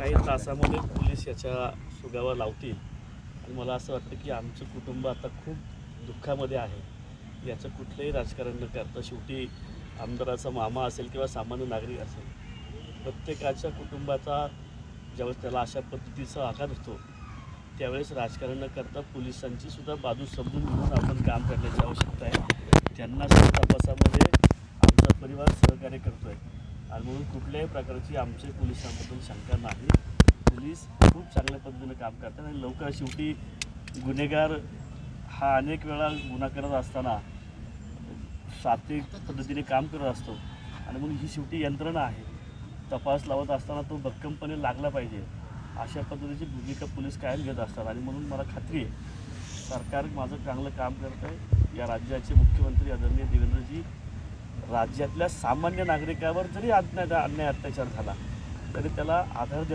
काही तासामध्ये पोलीस याच्या सुगावा लावतील आणि मला असं वाटतं की आमचं कुटुंब आता खूप दुःखामध्ये आहे। याचं कुठलंही राजकारण न करता शेवटी आमदाराचा मामा असेल किंवा सामान्य नागरिक असेल, प्रत्येकाच्या कुटुंबाचा ज्यावेळेस त्याला अशा पद्धतीचा आघात होतो त्यावेळेस राजकारण न करता पोलिसांची सुद्धा बाजू समजून घेऊन आपण काम करण्याची आवश्यकता आहे। त्यांना सुद्धा तपासामध्ये आमचा परिवार सहकार्य करतो आहे आणि म्हणून कुठल्याही प्रकारची आमच्या पोलिसांबद्दल शंका नाही। पोलीस खूप चांगल्या पद्धतीने काम करतात आणि लवकर शेवटी गुन्हेगार हा अनेक वेळा गुन्हा करत असताना सात्विक पद्धतीने काम करत असतो आणि म्हणून ही शेवटी यंत्रणा आहे। तपास लावत असताना तो भक्कमपणे लागला पाहिजे अशा पद्धतीची भूमिका पोलीस कायम घेत असतात आणि म्हणून मला खात्री आहे सरकार माझं चांगलं काम करत आहे। या राज्याचे मुख्यमंत्री आदरणीय देवेंद्रजी राज्यातल्या सामान्य नागरिकावर जरी अन्याय अत्याचार झाला तरी त्याला आधार